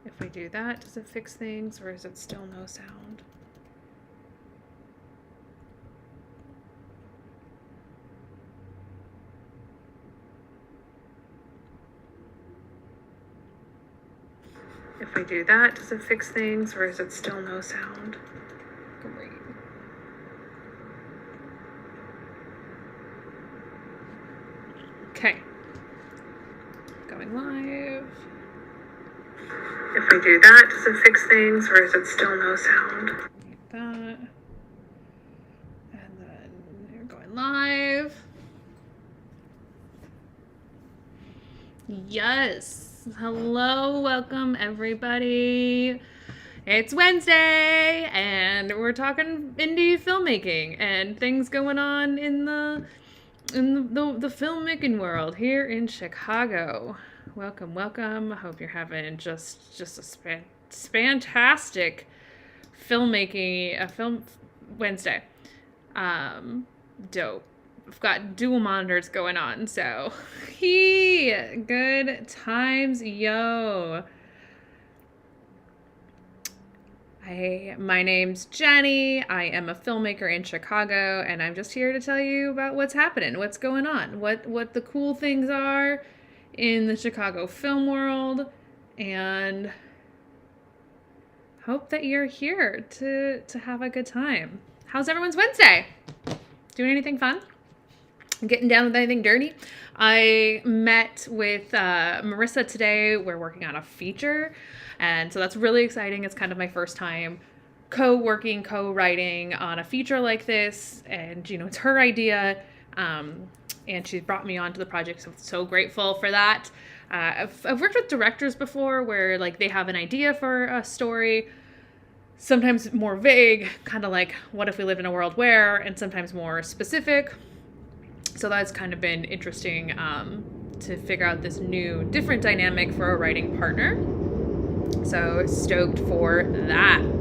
If we do that, does it fix things, or is it still no sound? If we do that, does it fix things, or is it still no sound? Great. Okay. Going live. If we do that, does it fix things, or is it still no sound? Like that. And then you're going live. Yes. Hello, welcome everybody. It's Wednesday, and we're talking indie filmmaking and things going on in the filmmaking world here in Chicago. Welcome, welcome. I hope you're having just a fantastic film Wednesday. Dope. I've got dual monitors going on, so good times, yo. My name's Jenny. I am a filmmaker in Chicago, and I'm just here to tell you about what's happening, what's going on, what the cool things are in the Chicago film world, and hope that you're here to have a good time. How's everyone's Wednesday? Doing anything fun? Getting down with anything dirty? I met with Marissa today. We're working on a feature, and so that's really exciting. It's kind of my first time co-writing on a feature like this, and it's her idea, and she brought me onto the project, so I'm so grateful for that. I've worked with directors before where they have an idea for a story, sometimes more vague, kind of like what if we lived in a world where, and sometimes more specific. So that's kind of been interesting to figure out this new, different dynamic for a writing partner. So stoked for that.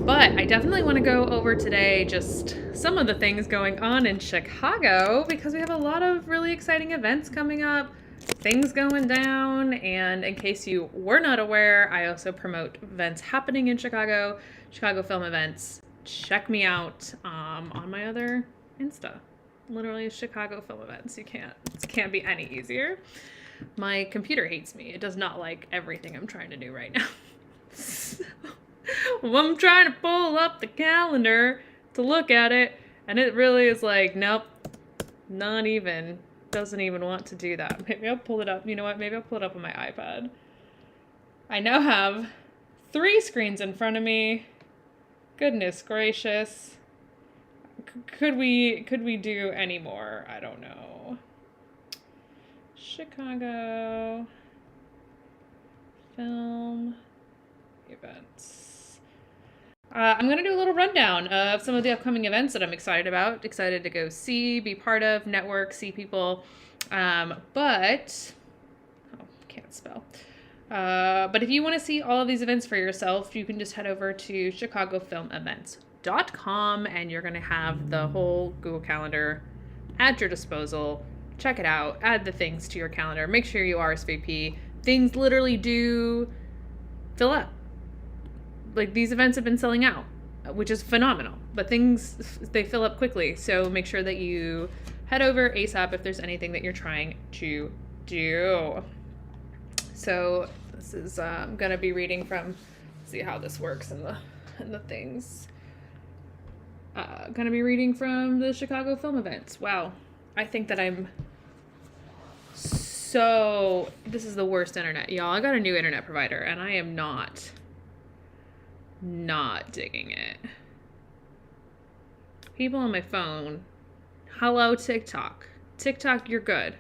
But I definitely want to go over today just some of the things going on in Chicago, because we have a lot of really exciting events coming up, things going down, and in case you were not aware, I also promote events happening in Chicago film events. Check me out on my other Insta. Literally Chicago film events. It can't be any easier. My computer hates me. It does not like everything I'm trying to do right now. So, I'm trying to pull up the calendar to look at it, and it really is like, nope, not even. Doesn't even want to do that. Maybe I'll pull it up. You know what? Maybe I'll pull it up on my iPad. I now have 3 screens in front of me. Goodness gracious. Could we do any more? I don't know. Chicago film events. I'm going to do a little rundown of some of the upcoming events that I'm excited about. Excited to go see, be part of, network, see people. Can't spell. But if you want to see all of these events for yourself, you can just head over to chicagofilmevents.com, and you're going to have the whole Google Calendar at your disposal. Check it out. Add the things to your calendar. Make sure you RSVP. Things literally do fill up. These events have been selling out, which is phenomenal. But they fill up quickly. So make sure that you head over ASAP if there's anything that you're trying to do. So this is going to be reading from, see how this works in the things. Going to be reading from the Chicago film events. Wow. I think that this is the worst internet. Y'all, I got a new internet provider, and I am not digging it. People on my phone. Hello, TikTok. TikTok, you're good.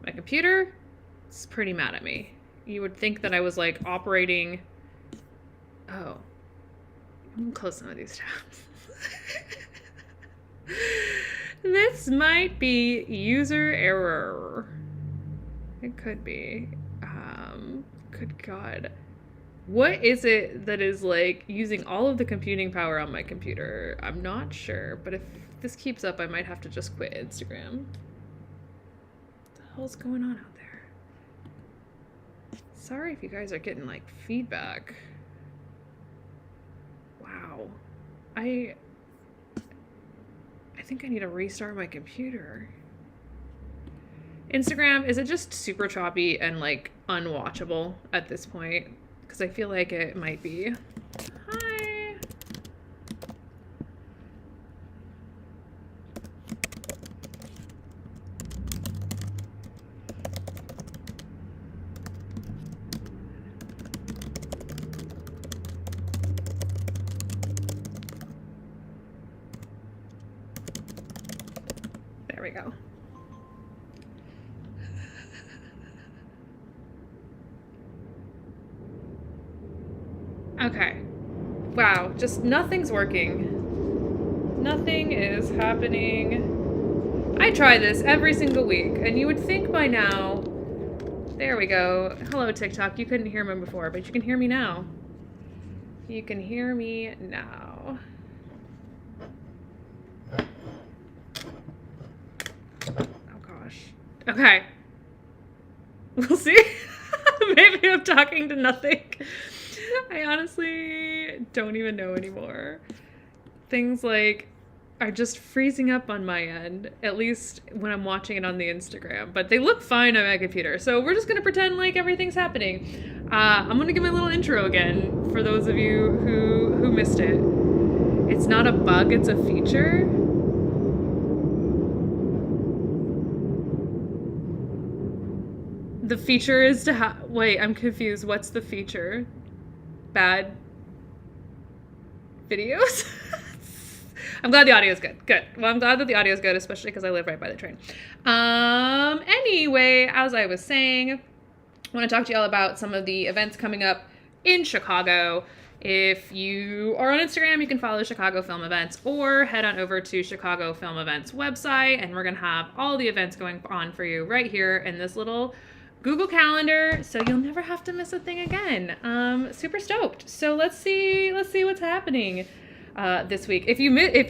My computer is pretty mad at me. You would think that I was operating. Oh. I'm close some of these tabs. This might be user error. It could be. Good God. What is it that is using all of the computing power on my computer? I'm not sure, but if this keeps up, I might have to just quit Instagram. What the hell's going on out there? Sorry if you guys are getting like feedback. Wow. I think I need to restart my computer. Instagram, is it just super choppy and like unwatchable at this point? Because I feel like it might be. Hi. There we go. Okay. Wow, just nothing's working. Nothing is happening. I try this every single week, and you would think by now... There we go. Hello, TikTok. You couldn't hear me before, but you can hear me now. You can hear me now. Oh, gosh. Okay. We'll see. Maybe I'm talking to nothing. I honestly don't even know anymore. Things like are just freezing up on my end, at least when I'm watching it on the Instagram, but they look fine on my computer. So we're just gonna pretend like everything's happening. I'm gonna give my little intro again for those of you who missed it. It's not a bug, it's a feature. The feature is to wait, I'm confused. What's the feature? Bad videos? I'm glad the audio is good. Good. Well, I'm glad that the audio is good, especially because I live right by the train. Anyway, as I was saying, I want to talk to y'all about some of the events coming up in Chicago. If you are on Instagram, you can follow Chicago Film Events or head on over to Chicago Film Events website, and we're going to have all the events going on for you right here in this little Google Calendar, so you'll never have to miss a thing again. Super stoked. So let's see what's happening this week. If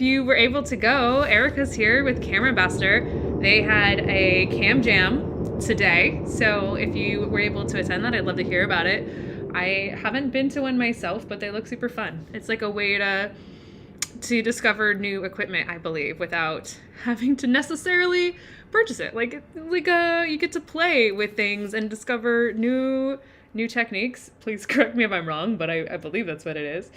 you were able to go, Erica's here with Camera Ambassador. They had a cam jam today, so if you were able to attend that, I'd love to hear about it. I haven't been to one myself, but they look super fun. It's like a way to discover new equipment, I believe, without having to necessarily purchase it. You get to play with things and discover new techniques. Please correct me if I'm wrong, but I believe that's what it is.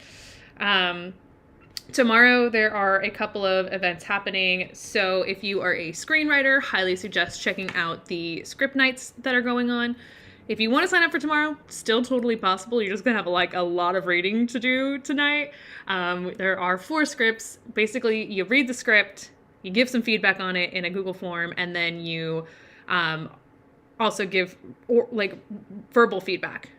Tomorrow there are a couple of events happening, so if you are a screenwriter, highly suggest checking out the script nights that are going on. If you want to sign up for tomorrow, still totally possible. You're just gonna have a lot of reading to do tonight. There are 4 scripts. Basically, you read the script, you give some feedback on it in a Google form, and then you also give verbal feedback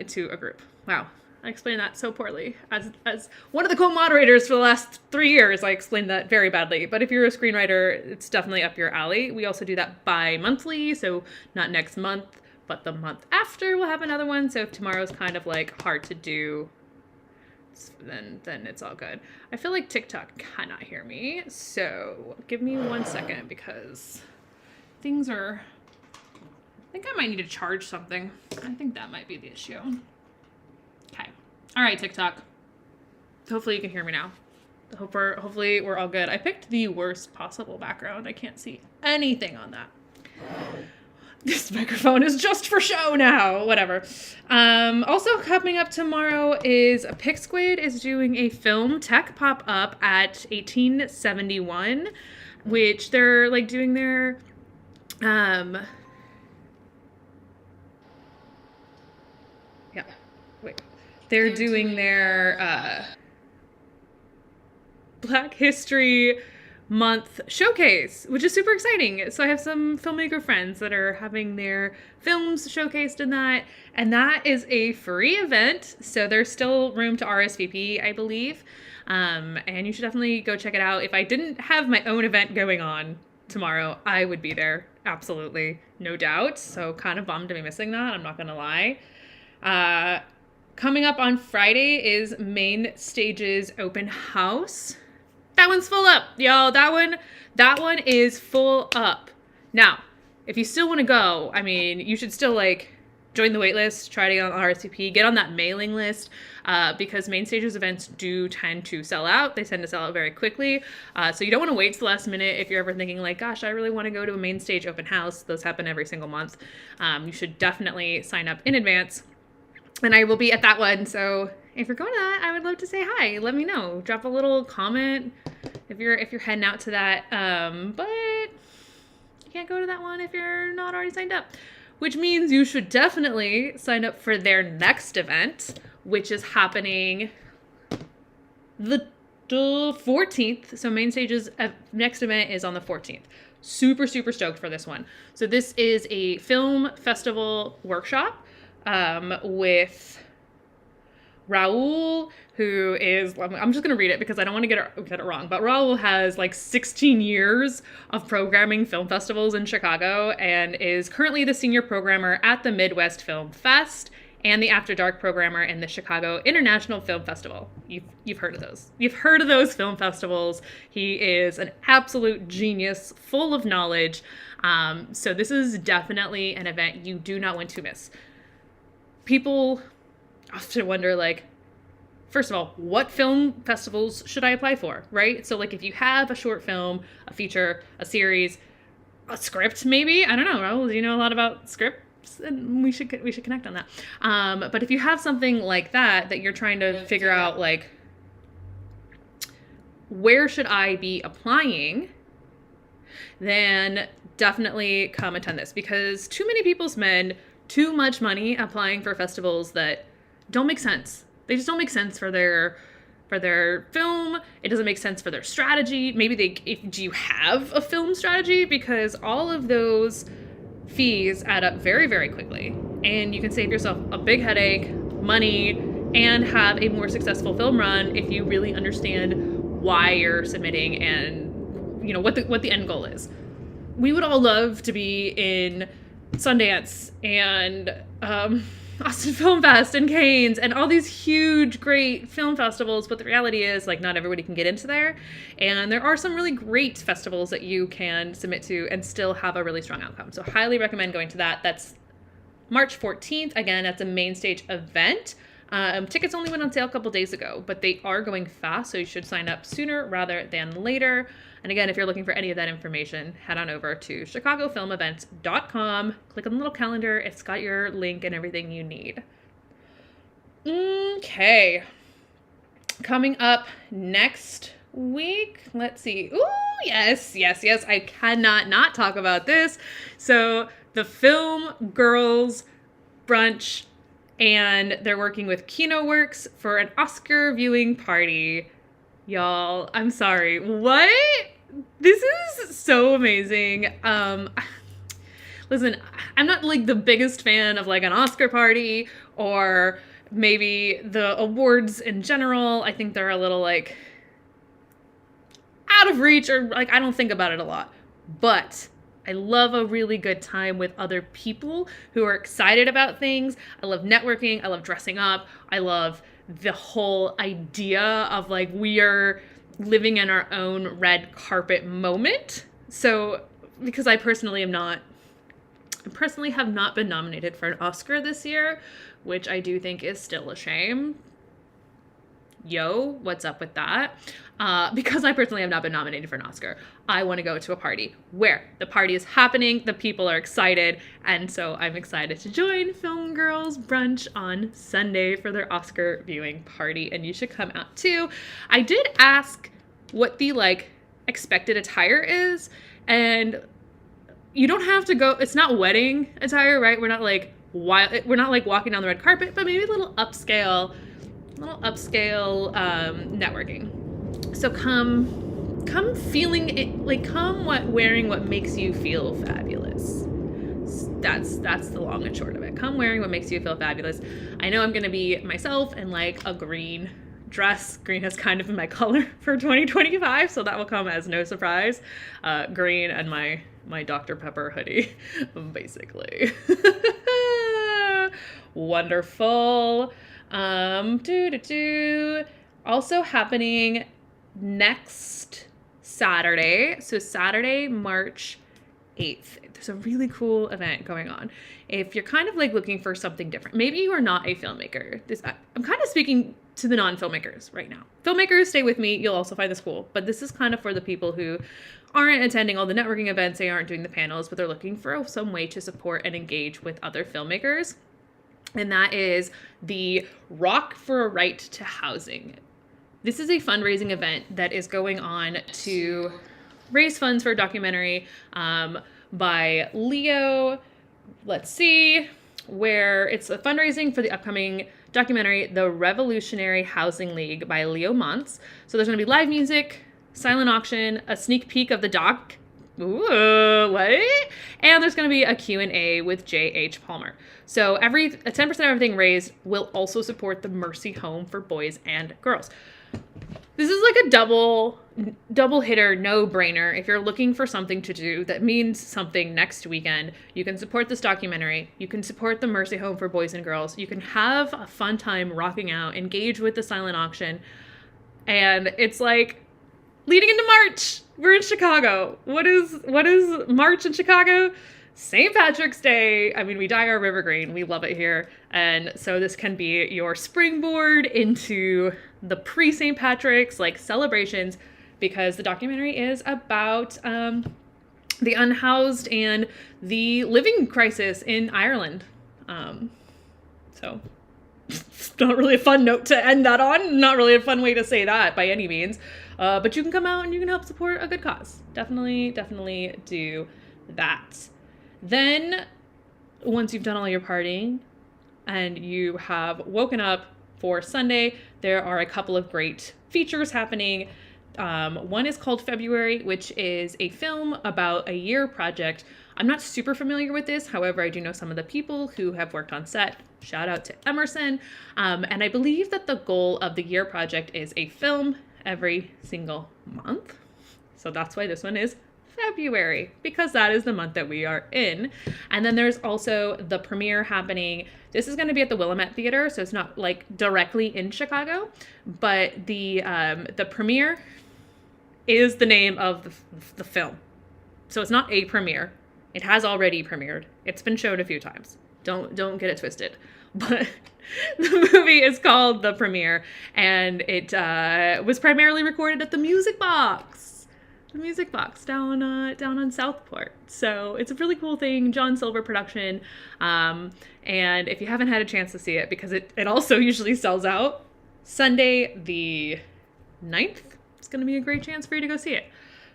to a group. Wow, I explained that so poorly. As one of the co-moderators for the last 3 years, I explained that very badly. But if you're a screenwriter, it's definitely up your alley. We also do that bi-monthly, so not next month, but the month after we'll have another one. So if tomorrow's kind of hard to do, then it's all good. I feel like TikTok cannot hear me, so give me 1 second because things are... I think I might need to charge something. I think that might be the issue. Okay. All right, TikTok. Hopefully you can hear me now. Hopefully we're all good. I picked the worst possible background. I can't see anything on that. This microphone is just for show now. Whatever. Also coming up tomorrow is Pixquid is doing a film tech pop-up at 1871, which they're doing their they're doing their Black History Month showcase, which is super exciting. So I have some filmmaker friends that are having their films showcased in that, and that is a free event, so there's still room to RSVP, I believe, and you should definitely go check it out. If I didn't have my own event going on tomorrow, I would be there, absolutely, no doubt. So kind of bummed to be missing that, I'm not gonna lie. Coming up on Friday is Main Stage's open house. That one's full up, y'all. That one is full up. Now, if you still want to go, I mean, you should still join the wait list, try to get on RSVP, get on that mailing list, because main stages events do tend to sell out. They tend to sell out very quickly. So you don't want to wait to the last minute if you're ever thinking like, gosh, I really want to go to a main stage open house. Those happen every single month. You should definitely sign up in advance. And I will be at that one. So if you're going to that, I would love to say hi. Let me know. Drop a little comment if you're heading out to that. But you can't go to that one if you're not already signed up. Which means you should definitely sign up for their next event, which is happening the 14th. So Main Stage's next event is on the 14th. Super, super stoked for this one. So this is a film festival workshop with Raul, who is, I'm just going to read it because I don't want to get it wrong, but Raul has like 16 years of programming film festivals in Chicago and is currently the senior programmer at the Midwest Film Fest and the After Dark programmer in the Chicago International Film Festival. You've heard of those. You've heard of those film festivals. He is an absolute genius, full of knowledge. So this is definitely an event you do not want to miss. People often wonder, like, first of all, what film festivals should I apply for, right? So, like, if you have a short film, a feature, a series, a script, maybe, I don't know, Raul, you know a lot about scripts, and we should connect on that. But if you have something like that you're trying to figure out, like, where should I be applying, then definitely come attend this, because too many people spend too much money applying for festivals that don't make sense. They just don't make sense for their film. It doesn't make sense for their strategy. Maybe do you have a film strategy? Because all of those fees add up very, very quickly. And you can save yourself a big headache, money, and have a more successful film run if you really understand why you're submitting and, you know, what the end goal is. We would all love to be in Sundance and Austin Film Fest and Cannes and all these huge, great film festivals, but the reality is, like, not everybody can get into there. And there are some really great festivals that you can submit to and still have a really strong outcome. So highly recommend going to that. That's March 14th. Again, that's a Main Stage event. Tickets only went on sale a couple days ago, but they are going fast, so you should sign up sooner rather than later. And again, if you're looking for any of that information, head on over to chicagofilmevents.com. Click on the little calendar. It's got your link and everything you need. Okay. Coming up next week, let's see. Ooh, yes. I cannot not talk about this. So the Film Girls Brunch, and they're working with KinoWorks for an Oscar viewing party. Y'all, I'm sorry. What? This is so amazing. Listen, I'm not like the biggest fan of like an Oscar party or maybe the awards in general. I think they're a little like out of reach, or like I don't think about it a lot. But I love a really good time with other people who are excited about things. I love networking. I love dressing up. I love the whole idea of like we are living in our own red carpet moment. So because I personally have not been nominated for an Oscar this year, which I do think is still a shame. Yo, what's up with that? Because I personally have not been nominated for an Oscar. I want to go to a party where the party is happening, the people are excited, and so I'm excited to join Film Girls Brunch on Sunday for their Oscar viewing party, and you should come out too. I did ask what the like expected attire is, and you don't have to go, it's not wedding attire, right? We're not like walking down the red carpet, but maybe a little upscale networking. So come feeling it, like wearing what makes you feel fabulous. That's the long and short of it. Come wearing what makes you feel fabulous. I know I'm gonna be myself in like a green dress. Green has kind of been my color for 2025, so that will come as no surprise. Green and my Dr. Pepper hoodie, basically. Wonderful. Also happening next Saturday. So Saturday, March 8th. There's a really cool event going on. If you're kind of like looking for something different, maybe you are not a filmmaker. I'm kind of speaking to the non-filmmakers right now. Filmmakers, stay with me. You'll also find this cool. But this is kind of for the people who aren't attending all the networking events. They aren't doing the panels, but they're looking for some way to support and engage with other filmmakers. And that is the Rock for a Right to Housing. This is a fundraising event that is going on to raise funds for a documentary by Leo, let's see, where it's a fundraising for the upcoming documentary, The Revolutionary Housing League by Leo Montz. So there's going to be live music, silent auction, a sneak peek of the doc. Ooh, what? And there's going to be a Q&A with J.H. Palmer. So 10% of everything raised will also support the Mercy Home for boys and girls. This is like a double hitter, no-brainer. If you're looking for something to do that means something next weekend, you can support this documentary. You can support the Mercy Home for boys and girls. You can have a fun time rocking out, engage with the silent auction. And it's like leading into March. We're in Chicago. What is March in Chicago? St. Patrick's Day. I mean, we dye our river green. We love it here. And so this can be your springboard into the pre-St. Patrick's like celebrations, because the documentary is about the unhoused and the living crisis in Ireland. So it's not really a fun note to end that on. Not really a fun way to say that by any means. But you can come out and you can help support a good cause. Definitely do that. Then, once you've done all your partying and you have woken up for Sunday, there are a couple of great features happening. One is called February, which is a film about a year project. I'm not super familiar with this. However, I do know some of the people who have worked on set. Shout out to Emerson. And I believe that the goal of the year project is a film every single month. So that's why this one is February, because that is the month that we are in. And then there's also the premiere happening. This is going to be at the Willamette Theater, so it's not like directly in Chicago, but the premiere is the name of the film. So it's not a premiere. It has already premiered. It's been shown a few times. Don't get it twisted. But the movie is called The Premiere, and it was primarily recorded at the Music Box. The Music Box down on Southport. So it's a really cool thing, John Silver production. And if you haven't had a chance to see it, because it also usually sells out, Sunday the 9th, it's going to be a great chance for you to go see it.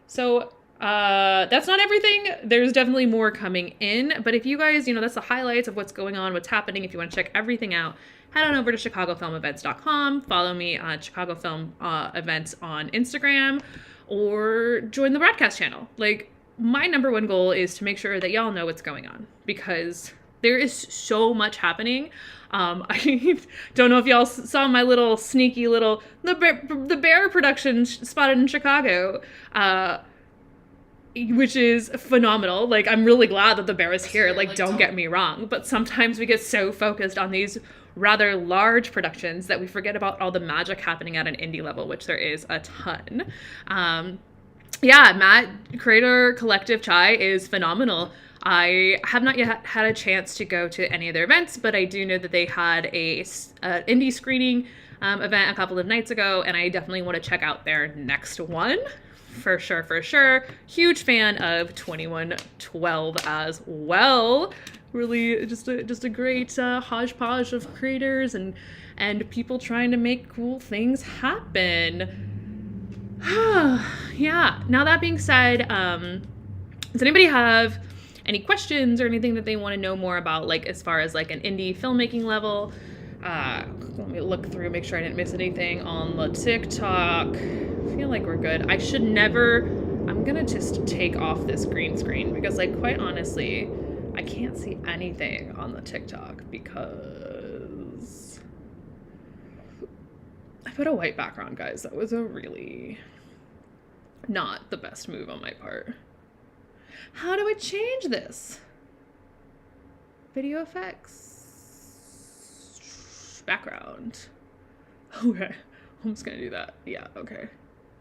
So that's not everything. There's definitely more coming in. But if you guys, that's the highlights of what's going on, what's happening. If you want to check everything out, head on over to chicagofilmevents.com. Follow me on Chicago Film Events on Instagram, or join the broadcast channel. Like, my number one goal is to make sure that y'all know what's going on, because there is so much happening. I don't know if y'all saw my little sneaky little the Bear production spotted in Chicago, which is phenomenal. Like, I'm really glad that the Bear is here. Like, don't get me wrong, but sometimes we get so focused on these rather large productions that we forget about all the magic happening at an indie level, which there is a ton. Matt Creator Collective Chai is phenomenal. I have not yet had a chance to go to any of their events, but I do know that they had a indie screening event a couple of nights ago, and I definitely want to check out their next one. For sure. Huge fan of 2112 as well. Really just a great hodgepodge of creators and people trying to make cool things happen. Yeah. Now that being said, does anybody have any questions or anything that they want to know more about, like as far as like an indie filmmaking level? Let me look through, make sure I didn't miss anything on the TikTok. I feel like we're good. I'm gonna just take off this green screen because, like, quite honestly, I can't see anything on the TikTok because I put a white background, guys. That was a really not the best move on my part. How do I change this? Video effects. Background. Okay. I'm just gonna do that. Yeah, okay.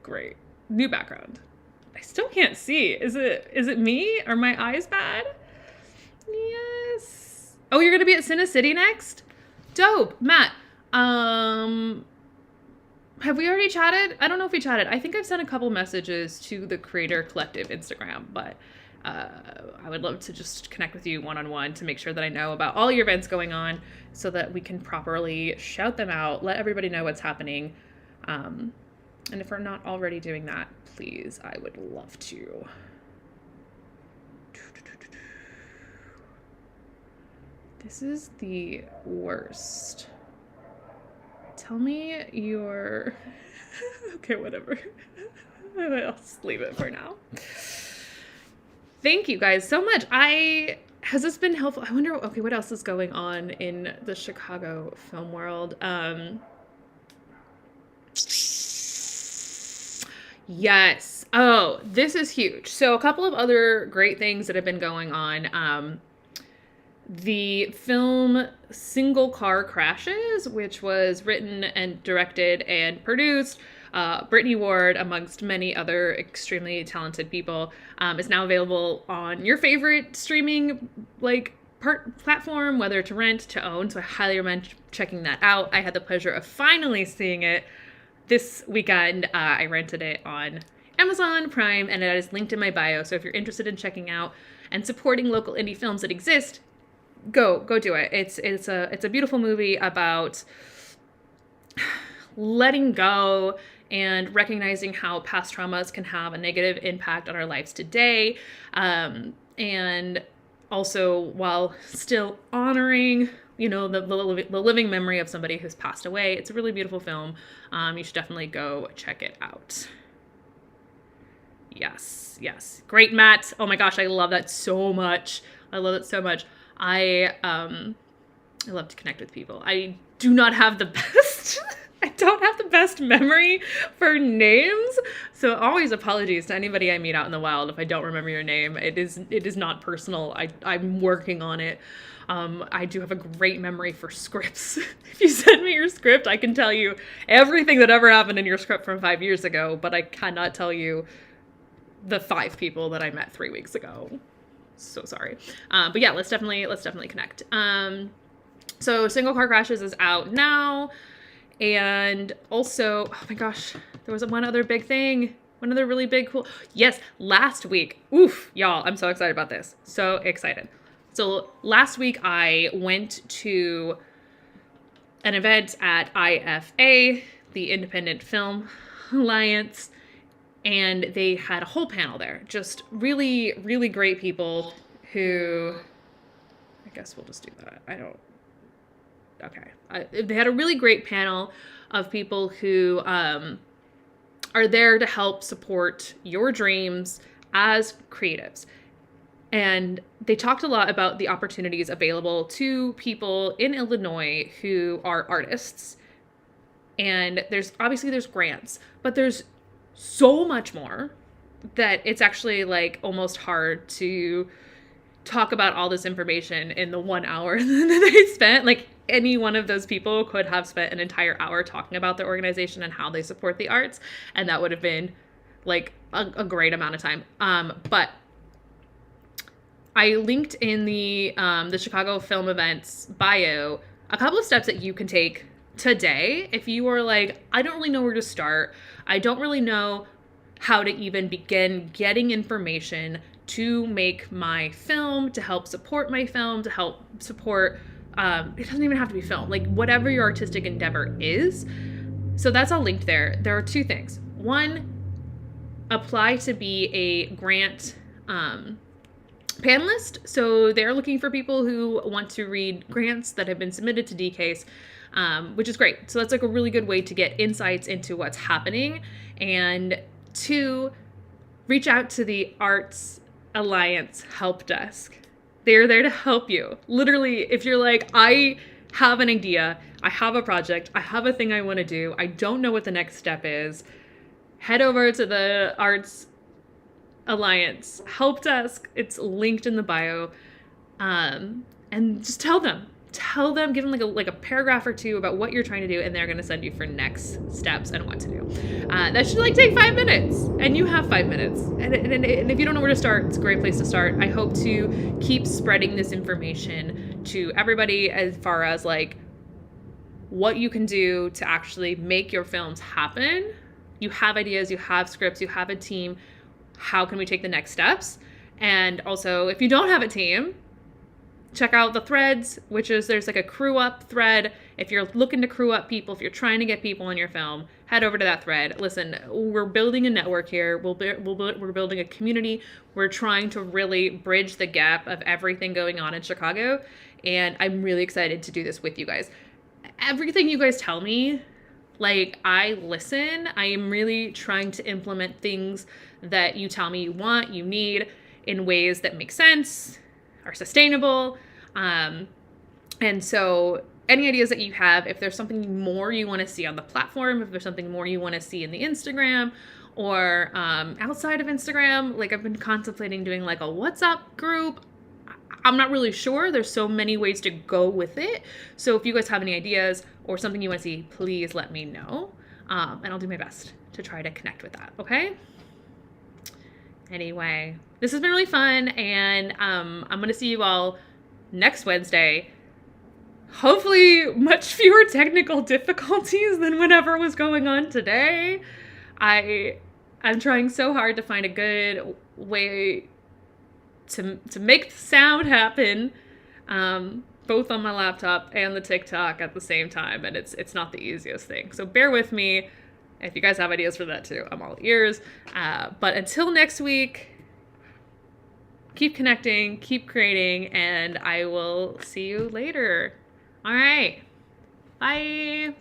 Great. New background. I still can't see. Is it me? Are my eyes bad? Yes. Oh, you're gonna be at Cine City next? Dope. Matt, have we already chatted? I don't know if we chatted. I think I've sent a couple messages to the Creator Collective Instagram, but I would love to just connect with you one-on-one to make sure that I know about all your events going on so that we can properly shout them out, let everybody know what's happening. And if we're not already doing that, please, I would love to. This is the worst. Tell me your... Okay, whatever. I'll just leave it for now. Thank you guys so much. Has this been helpful? I wonder, okay, what else is going on in the Chicago film world? Yes. Oh, this is huge. So a couple of other great things that have been going on. The film Single Car Crashes, which was written and directed and produced, Brittany Ward, amongst many other extremely talented people, is now available on your favorite streaming platform, whether to rent, to own. So I highly recommend checking that out. I had the pleasure of finally seeing it this weekend. I rented it on Amazon Prime, and it is linked in my bio. So if you're interested in checking out and supporting local indie films that exist, go do it. It's a beautiful movie about letting go and recognizing how past traumas can have a negative impact on our lives today, and also while still honoring, you know, the living memory of somebody who's passed away. It's a really beautiful film. You should definitely go check it out. Yes. Great, Matt. Oh my gosh, I love that so much. I love it so much. I love to connect with people. I do not have the best I don't have the best memory for names, so always apologies to anybody I meet out in the wild if I don't remember your name. It is not personal. I'm working on it. I do have a great memory for scripts. If you send me your script, I can tell you everything that ever happened in your script from 5 years ago, but I cannot tell you the 5 people that I met 3 weeks ago. So sorry. But yeah, let's definitely connect. So Single Car Crashes is out now. And also, oh my gosh, there was one other big thing. One other really big cool. Yes, last week. Oof, y'all, I'm so excited about this. So excited. So last week I went to an event at IFA, the Independent Film Alliance, and they had a whole panel there. Just really, really great people who, I guess we'll just do that. Okay. They had a really great panel of people who are there to help support your dreams as creatives. And they talked a lot about the opportunities available to people in Illinois who are artists. And there's grants, but there's so much more that it's actually like almost hard to talk about all this information in the 1 hour that they spent. Like, any one of those people could have spent an entire hour talking about their organization and how they support the arts, and that would have been like a great amount of time. But I linked in the Chicago Film Events bio a couple of steps that you can take today if you are like, I don't really know where to start. I don't really know how to even begin getting information to make my film, to help support my film, to help support, it doesn't even have to be film, like whatever your artistic endeavor is. So that's all linked there. There are 2 things. One, apply to be a grant panelist. So they're looking for people who want to read grants that have been submitted to DCASE, which is great. So that's like a really good way to get insights into what's happening. And 2, reach out to the Arts Alliance help desk. They're there to help you. Literally, if you're like, I have an idea, I have a project, I have a thing I want to do, I don't know what the next step is, head over to the Arts Alliance help desk. It's linked in the bio. And just tell them tell them, give them like a paragraph or two about what you're trying to do, and they're going to send you for next steps and what to do. That should like take 5 minutes, and you have 5 minutes. And if you don't know where to start, it's a great place to start. I hope to keep spreading this information to everybody as far as like what you can do to actually make your films happen. You have ideas, you have scripts, you have a team. How can we take the next steps? And also, if you don't have a team, check out the threads, which is there's like a crew up thread. If you're looking to crew up people, if you're trying to get people in your film, head over to that thread. Listen, we're building a network here. We're building a community. We're trying to really bridge the gap of everything going on in Chicago. And I'm really excited to do this with you guys. Everything you guys tell me, like, I listen. I am really trying to implement things that you tell me you want, you need, in ways that make sense, are sustainable. And so any ideas that you have, if there's something more you want to see on the platform, if there's something more you want to see in the Instagram or outside of Instagram, like I've been contemplating doing like a WhatsApp group. I'm not really sure. There's so many ways to go with it. So if you guys have any ideas or something you want to see, please let me know. And I'll do my best to try to connect with that. Okay? Anyway, this has been really fun, and I'm going to see you all next Wednesday. Hopefully much fewer technical difficulties than whatever was going on today. I'm trying so hard to find a good way to make the sound happen, both on my laptop and the TikTok at the same time, and it's not the easiest thing. So bear with me. If you guys have ideas for that too, I'm all ears. But until next week, keep connecting, keep creating, and I will see you later. All right. Bye.